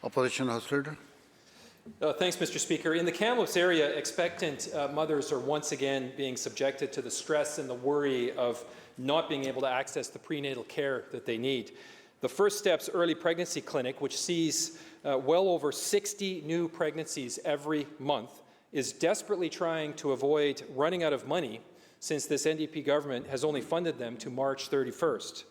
Opposition House Leader. Thanks, Mr. Speaker. In the Kamloops area, expectant mothers are once again being subjected to the stress and the worry of not being able to access the prenatal care that they need. The First Steps Early Pregnancy Clinic, which sees well over 60 new pregnancies every month, is desperately trying to avoid running out of money since this NDP government has only funded them to March 31st.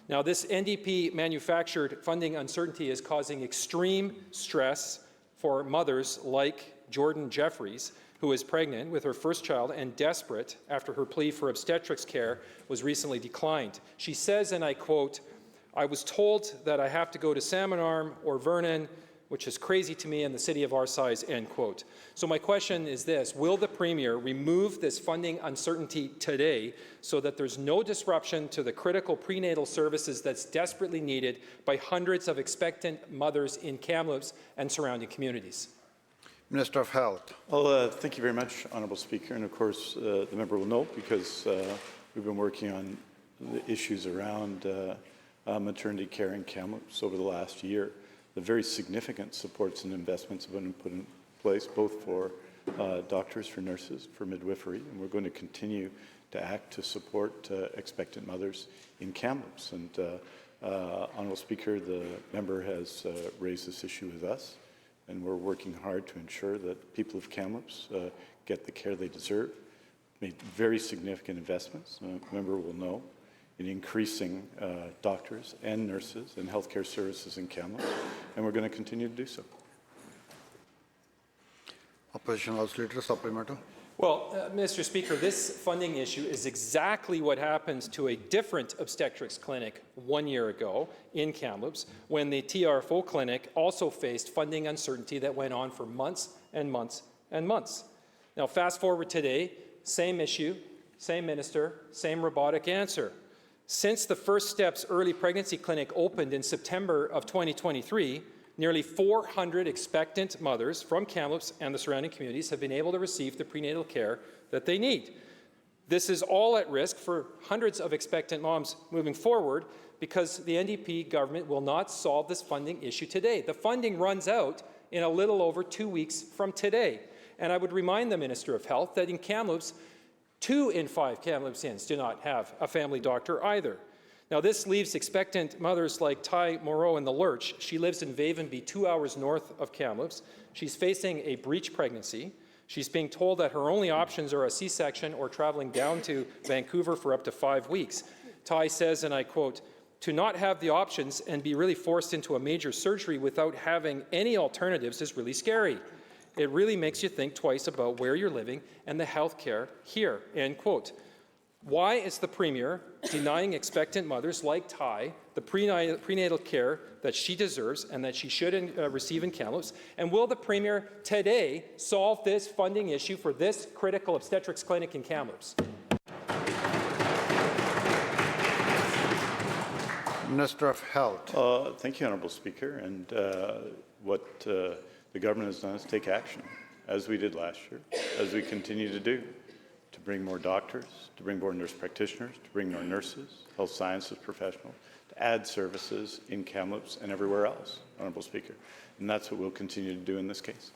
Now, this NDP-manufactured funding uncertainty is causing extreme stress for mothers like Jordan Jeffries, who is pregnant with her first child and desperate after her plea for obstetrics care was recently declined. She says, and I quote, "I was told that I have to go to Salmon Arm or Vernon, which is crazy to me in the city of our size," end quote. So my question is this: will the Premier remove this funding uncertainty today so that there's no disruption to the critical prenatal services that's desperately needed by hundreds of expectant mothers in Kamloops and surrounding communities? Minister of Health. Well, thank you very much, Honourable Speaker. And of course, the member will know because we've been working on the issues around maternity care in Kamloops over the last year. The very significant supports and investments have been put in place, both for doctors, for nurses, for midwifery, and we're going to continue to act to support expectant mothers in Kamloops. And Honourable Speaker, the member has raised this issue with us, and we're working hard to ensure that people of Kamloops get the care they deserve. Made very significant investments, the member will know, in increasing doctors and nurses and healthcare services in Kamloops, and we're going to continue to do so. Opposition House Leader, supplemental. Well, Mr. Speaker, this funding issue is exactly what happened to a different obstetrics clinic 1 year ago in Kamloops, when the TRFO clinic also faced funding uncertainty that went on for months and months and months. Now, fast forward today, same issue, same minister, same robotic answer. Since the First Steps Early Pregnancy Clinic opened in September of 2023, nearly 400 expectant mothers from Kamloops and the surrounding communities have been able to receive the prenatal care that they need. This is all at risk for hundreds of expectant moms moving forward because the NDP government will not solve this funding issue today. The funding runs out in a little over 2 weeks from today. And I would remind the Minister of Health that in Kamloops, 2 in 5 Kamloopsians do not have a family doctor either. Now, this leaves expectant mothers like Ty Moreau in the lurch. She lives in Vavenby, 2 hours north of Kamloops. She's facing a breech pregnancy. She's being told that her only options are a C-section or traveling down to Vancouver for up to 5 weeks. Ty says, and I quote, "To not have the options and be really forced into a major surgery without having any alternatives is really scary. It really makes you think twice about where you're living and the health care here," end quote. Why is the Premier denying expectant mothers like Ty the prenatal care that she deserves and that she should receive in Kamloops? And will the Premier today solve this funding issue for this critical obstetrics clinic in Kamloops? Minister of Health. Thank you, Honourable Speaker. And what the government has done is take action, as we did last year, as we continue to do, to bring more doctors, to bring more nurse practitioners, to bring more nurses, health sciences professionals, to add services in Kamloops and everywhere else, Honourable Speaker. And that's what we'll continue to do in this case.